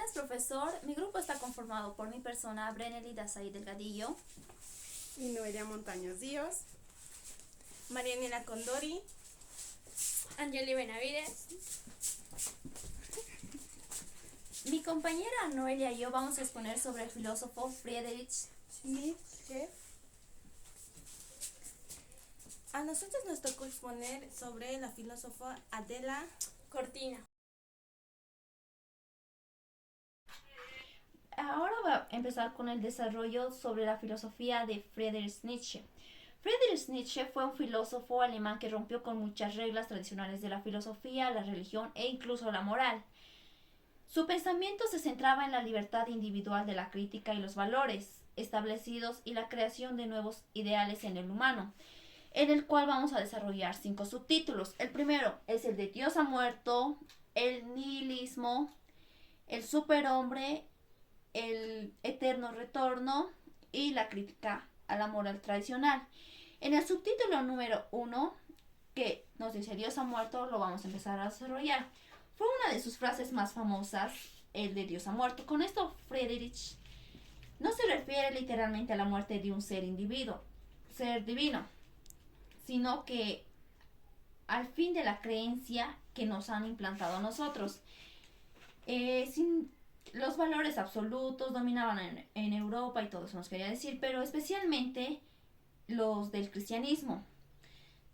buenas, profesor. Mi grupo está conformado por mi persona, Brenely Dazaí Delgadillo, y Noelia Montaños Díaz, Marianela Condori, Angeli Benavides. Mi compañera Noelia y yo vamos a exponer sobre el filósofo Friedrich Nietzsche. A nosotros nos tocó exponer sobre la filósofa Adela Cortina. Ahora voy a empezar con el desarrollo sobre la filosofía de Friedrich Nietzsche. Friedrich Nietzsche fue un filósofo alemán que rompió con muchas reglas tradicionales de la filosofía, la religión e incluso la moral. Su pensamiento se centraba en la libertad individual de la crítica y los valores establecidos y la creación de nuevos ideales en el humano, en el cual vamos a desarrollar 5 subtítulos. El primero es el de Dios ha muerto, el nihilismo, el superhombre, el eterno retorno y la crítica a la moral tradicional. En el subtítulo número 1, que nos dice Dios ha muerto, lo vamos a empezar a desarrollar. Fue una de sus frases más famosas, el de Dios ha muerto. Con esto, Friedrich no se refiere literalmente a la muerte de un ser divino, sino que al fin de la creencia que nos han implantado a nosotros. Los valores absolutos dominaban en Europa y todo eso nos quería decir, pero especialmente los del cristianismo.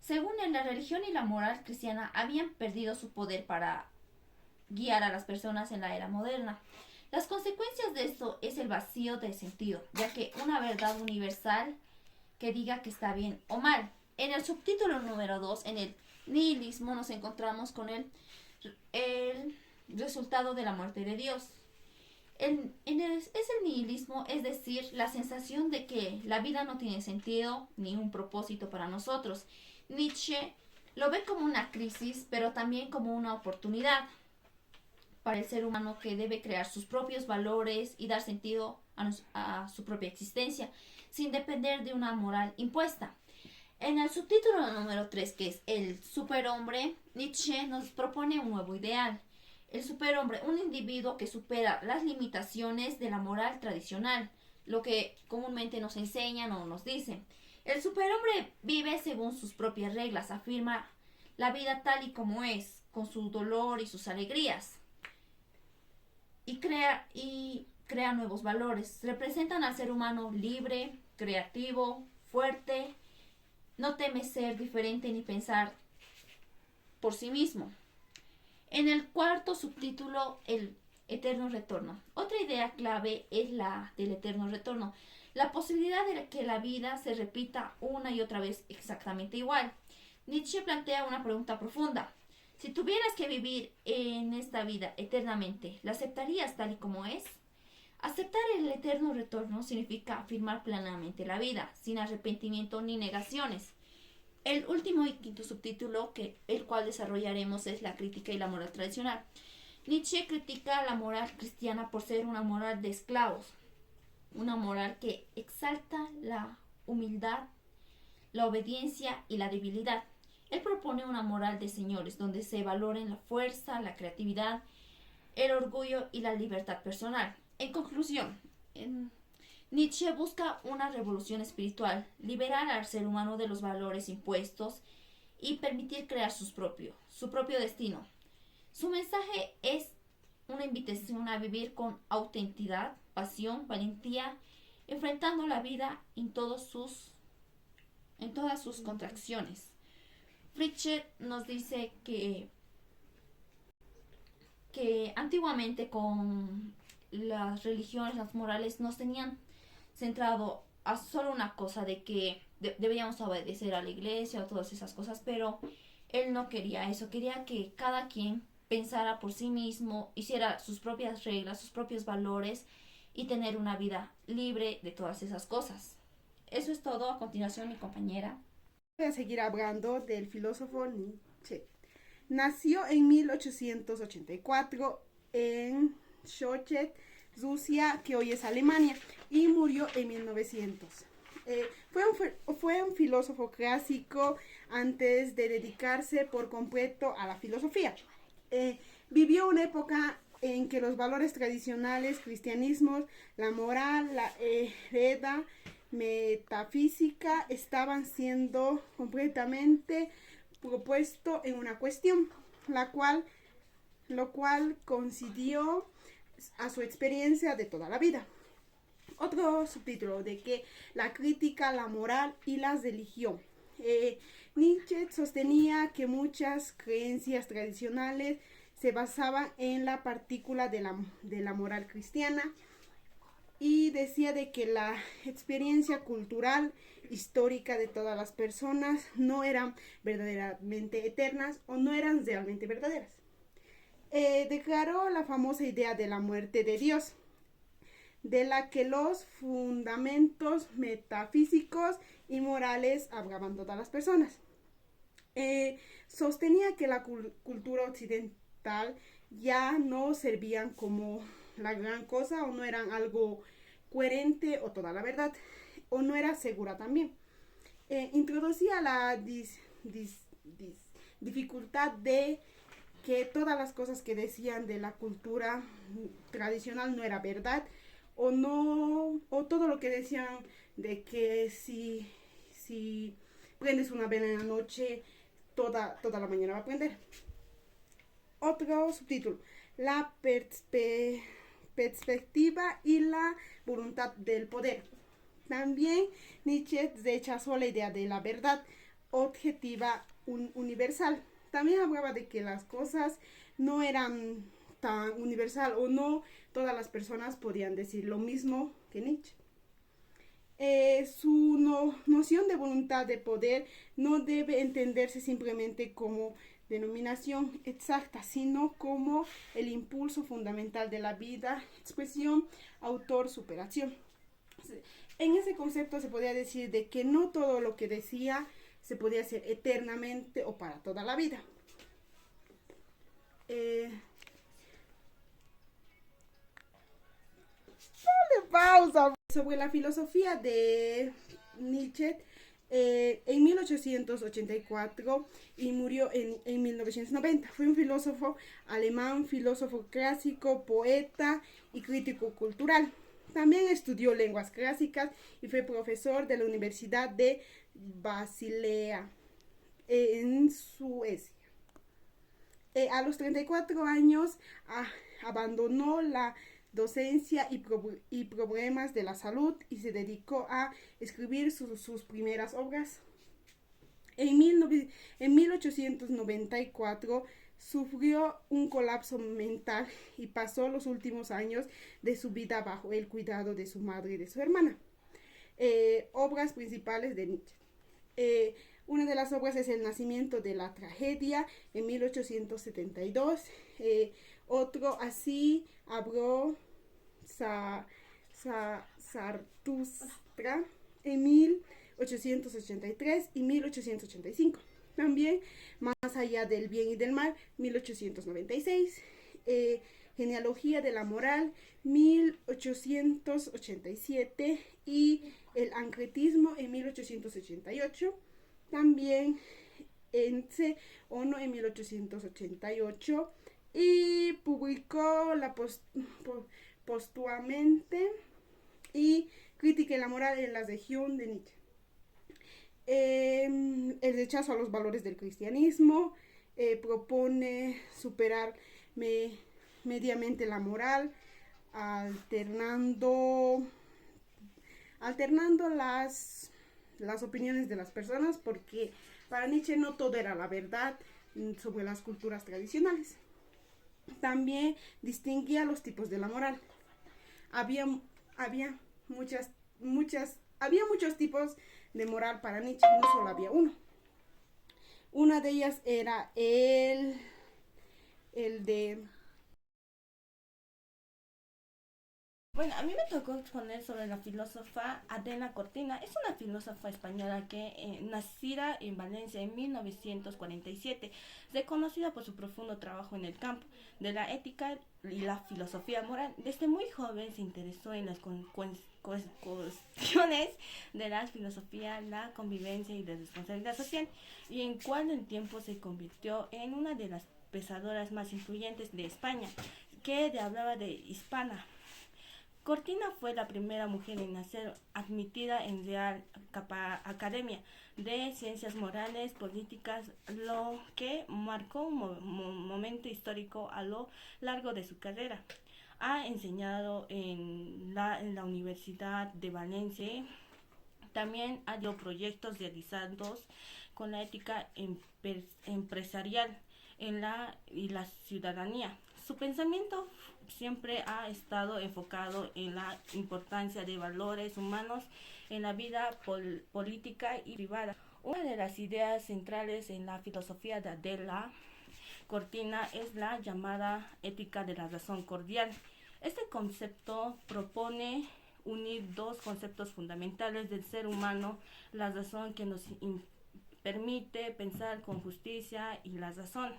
Según él, la religión y la moral cristiana habían perdido su poder para guiar a las personas en la era moderna. Las consecuencias de esto es el vacío de sentido, ya que una verdad universal que diga que está bien o mal. En el subtítulo número 2, en el nihilismo, nos encontramos con el resultado de la muerte de Dios. Es el nihilismo, es decir, la sensación de que la vida no tiene sentido ni un propósito para nosotros. Nietzsche lo ve como una crisis, pero también como una oportunidad para el ser humano que debe crear sus propios valores y dar sentido a su propia existencia, sin depender de una moral impuesta. En el subtítulo número 3, que es el superhombre, Nietzsche nos propone un nuevo ideal. El superhombre, un individuo que supera las limitaciones de la moral tradicional, lo que comúnmente nos enseñan o nos dicen. El superhombre vive según sus propias reglas, afirma la vida tal y como es, con su dolor y sus alegrías, y crea nuevos valores. Representan al ser humano libre, creativo, fuerte, no teme ser diferente ni pensar por sí mismo. En el cuarto subtítulo, el eterno retorno. Otra idea clave es la del eterno retorno. La posibilidad de que la vida se repita una y otra vez exactamente igual. Nietzsche plantea una pregunta profunda. Si tuvieras que vivir en esta vida eternamente, ¿la aceptarías tal y como es? Aceptar el eterno retorno significa afirmar plenamente la vida, sin arrepentimiento ni negaciones. El último y quinto subtítulo, el cual desarrollaremos, es la crítica y la moral tradicional. Nietzsche critica la moral cristiana por ser una moral de esclavos, una moral que exalta la humildad, la obediencia y la debilidad. Él propone una moral de señores, donde se valoren la fuerza, la creatividad, el orgullo y la libertad personal. En conclusión, Nietzsche busca una revolución espiritual, liberar al ser humano de los valores impuestos y permitir crear su propio destino. Su mensaje es una invitación a vivir con autenticidad, pasión, valentía, enfrentando la vida en todas sus contracciones. Friedrich nos dice que antiguamente con las religiones, las morales, nos tenían centrado a solo una cosa, de que deberíamos obedecer a la iglesia o todas esas cosas, pero él no quería eso, quería que cada quien pensara por sí mismo, hiciera sus propias reglas, sus propios valores y tener una vida libre de todas esas cosas. Eso es todo. A continuación, mi compañera. Voy a seguir hablando del filósofo Nietzsche. Nació en 1884 en Sochi, Rusia, que hoy es Alemania, y murió en 1900. Fue un filósofo clásico antes de dedicarse por completo a la filosofía. Vivió una época en que los valores tradicionales, cristianismos, la moral, la hereda, metafísica estaban siendo completamente propuesto en una cuestión, lo cual coincidió a su experiencia de toda la vida. Otro subtítulo de que la crítica, la moral y la religión. Nietzsche sostenía que muchas creencias tradicionales se basaban en la partícula de la moral cristiana y decía de que la experiencia cultural histórica de todas las personas no eran verdaderamente eternas o no eran realmente verdaderas. Declaró la famosa idea de la muerte de Dios, de la que los fundamentos metafísicos y morales hablaban todas las personas. Sostenía que la cultura occidental ya no servían como la gran cosa o no eran algo coherente o toda la verdad o no era segura también. Introducía la dificultad de que todas las cosas que decían de la cultura tradicional no era verdad o todo lo que decían de que si prendes una vela en la noche toda la mañana va a prender. Otro subtítulo, la perspectiva y la voluntad del poder. También Nietzsche rechazó la idea de la verdad objetiva universal. También hablaba de que las cosas no eran tan universal o no todas las personas podían decir lo mismo que Nietzsche. Su noción de voluntad de poder no debe entenderse simplemente como denominación exacta, sino como el impulso fundamental de la vida, expresión, autor, superación. En ese concepto se podía decir de que no todo lo que decía se podía hacer eternamente o para toda la vida. Pausa. Sobre la filosofía de Nietzsche, en 1884 y murió en 1990. Fue un filósofo alemán, filósofo clásico, poeta y crítico cultural. También estudió lenguas clásicas y fue profesor de la Universidad de Basilea en Suecia. A los 34 años abandonó la docencia y problemas de la salud y se dedicó a escribir sus primeras obras. En 1894 sufrió un colapso mental y pasó los últimos años de su vida bajo el cuidado de su madre y de su hermana. Obras principales de Nietzsche. Una de las obras es El nacimiento de la tragedia en 1872. Otro, Así habló Zaratustra en 1883 y 1885. También Más allá del bien y del mal, 1896. Genealogía de la moral, 1887. Y El ancretismo en 1888. También Ence Ono en 1888. Y publicó póstumamente y Crítica de la moral en la región de Nietzsche. El rechazo a los valores del cristianismo, propone superar mediamente la moral, alternando las opiniones de las personas, porque para Nietzsche no todo era la verdad sobre las culturas tradicionales. También distinguía los tipos de la moral. Había muchos tipos de moral para Nietzsche, no solo había uno. Una de ellas era el de... Bueno, a mí me tocó exponer sobre la filósofa Adela Cortina. Es una filósofa española que nacida en Valencia en 1947, reconocida por su profundo trabajo en el campo de la ética y la filosofía moral. Desde muy joven se interesó en las cuestiones de la filosofía, la convivencia y la responsabilidad social, y en cuando el tiempo se convirtió en una de las pensadoras más influyentes de España. que hablaba de hispana. Cortina fue la primera mujer en ser admitida en Real Academia de Ciencias Morales Políticas, lo que marcó un momento histórico a lo largo de su carrera. Ha enseñado en la Universidad de Valencia. También ha hecho proyectos realizados con la ética empresarial y la ciudadanía. Su pensamiento siempre ha estado enfocado en la importancia de valores humanos en la vida política y privada. Una de las ideas centrales en la filosofía de Adela Cortina es la llamada ética de la razón cordial. Este concepto propone unir dos conceptos fundamentales del ser humano: la razón, que nos permite pensar con justicia, y la razón,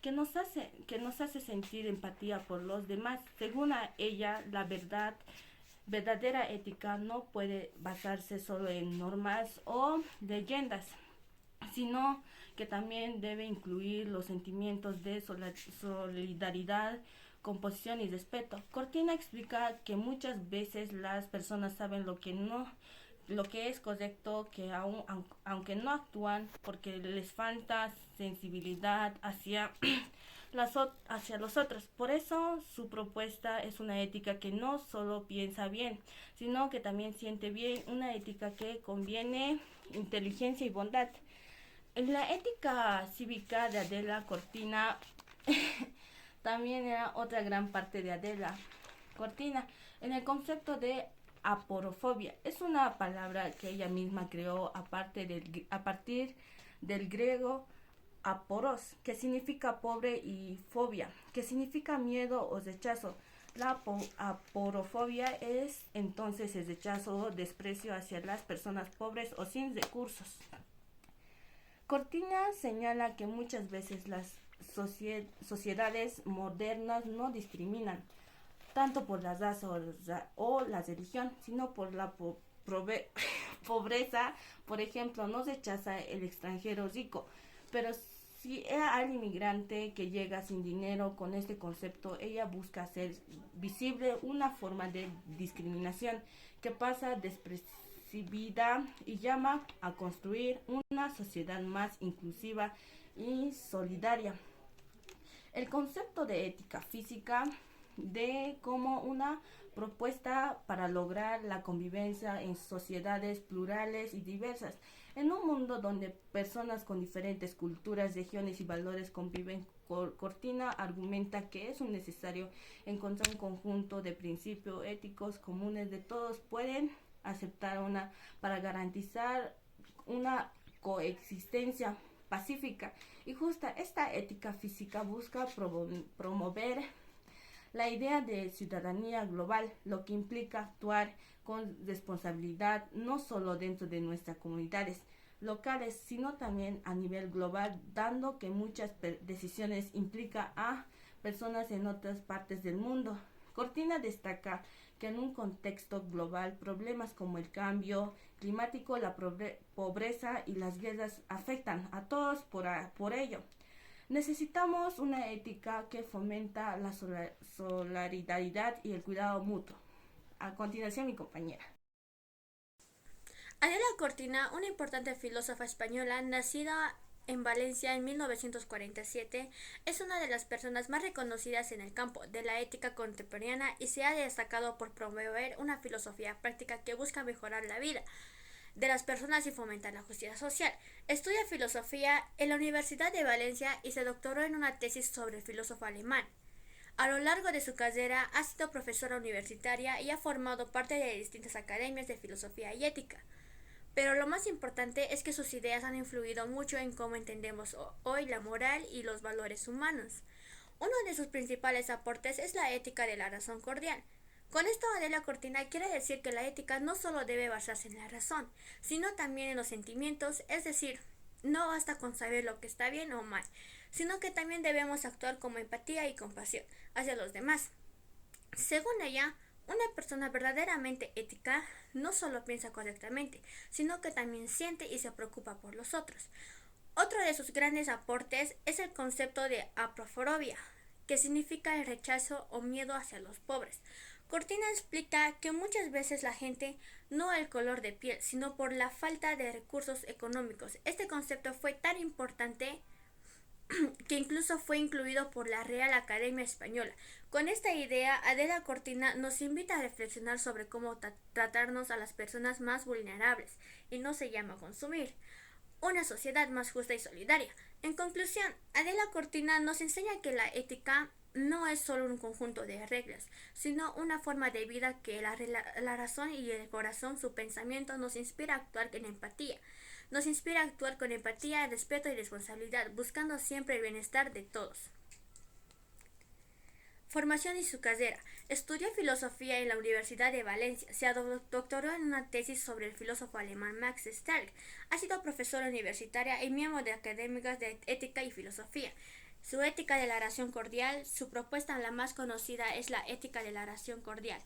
que nos hace sentir empatía por los demás. Según ella, la verdadera ética no puede basarse solo en normas o leyendas, sino que también debe incluir los sentimientos de solidaridad, compasión y respeto. Cortina explica que muchas veces las personas saben lo que es correcto, que aunque no actúan porque les falta sensibilidad hacia los otros. Por eso su propuesta es una ética que no solo piensa bien, sino que también siente bien, una ética que conviene inteligencia y bondad. En la ética cívica de Adela Cortina también era otra gran parte de Adela Cortina, en el concepto de aporofobia. Es una palabra que ella misma creó a partir del griego aporos, que significa pobre, y fobia, que significa miedo o rechazo. La aporofobia es entonces el rechazo o desprecio hacia las personas pobres o sin recursos. Cortina señala que muchas veces las sociedades modernas no discriminan tanto por la raza o la religión, sino por la pobreza. Por ejemplo, no rechaza el extranjero rico, pero si al inmigrante que llega sin dinero. Con este concepto, ella busca hacer visible una forma de discriminación que pasa despercibida y llama a construir una sociedad más inclusiva y solidaria. El concepto de ética física como una propuesta para lograr la convivencia en sociedades plurales y diversas. En un mundo donde personas con diferentes culturas, regiones y valores conviven, Cortina argumenta que es necesario encontrar un conjunto de principios éticos comunes de todos pueden aceptar para garantizar una coexistencia pacífica y justa. Esta ética física busca promover la idea de ciudadanía global, lo que implica actuar con responsabilidad no solo dentro de nuestras comunidades locales, sino también a nivel global, dando que muchas decisiones implican a personas en otras partes del mundo. Cortina destaca que en un contexto global, problemas como el cambio climático, la pobreza y las guerras afectan a todos. Por ello, necesitamos una ética que fomenta la solidaridad y el cuidado mutuo. A continuación, mi compañera. Adela Cortina, una importante filósofa española nacida en Valencia en 1947, es una de las personas más reconocidas en el campo de la ética contemporánea y se ha destacado por promover una filosofía práctica que busca mejorar la vida de las personas y fomentar la justicia social. Estudia filosofía en la Universidad de Valencia y se doctoró en una tesis sobre el filósofo alemán. A lo largo de su carrera ha sido profesora universitaria y ha formado parte de distintas academias de filosofía y ética. Pero lo más importante es que sus ideas han influido mucho en cómo entendemos hoy la moral y los valores humanos. Uno de sus principales aportes es la ética de la razón cordial. Con esto, Adela Cortina quiere decir que la ética no solo debe basarse en la razón, sino también en los sentimientos, es decir, no basta con saber lo que está bien o mal, sino que también debemos actuar con empatía y compasión hacia los demás. Según ella, una persona verdaderamente ética no solo piensa correctamente, sino que también siente y se preocupa por los otros. Otro de sus grandes aportes es el concepto de aporofobia, que significa el rechazo o miedo hacia los pobres. Cortina explica que muchas veces la gente no el color de piel, sino por la falta de recursos económicos. Este concepto fue tan importante que incluso fue incluido por la Real Academia Española. Con esta idea, Adela Cortina nos invita a reflexionar sobre cómo tratarnos a las personas más vulnerables, y no se llama consumir. Una sociedad más justa y solidaria. En conclusión, Adela Cortina nos enseña que la ética no es solo un conjunto de reglas, sino una forma de vida que la razón y el corazón, su pensamiento, nos inspira a actuar con empatía. Nos inspira a actuar con empatía, respeto y responsabilidad, buscando siempre el bienestar de todos. Formación y su carrera. Estudió filosofía en la Universidad de Valencia. Se doctoró en una tesis sobre el filósofo alemán Max Stark. Ha sido profesora universitaria y miembro de académicas de ética y filosofía. Su ética de la oración cordial, su propuesta la más conocida es la ética de la oración cordial.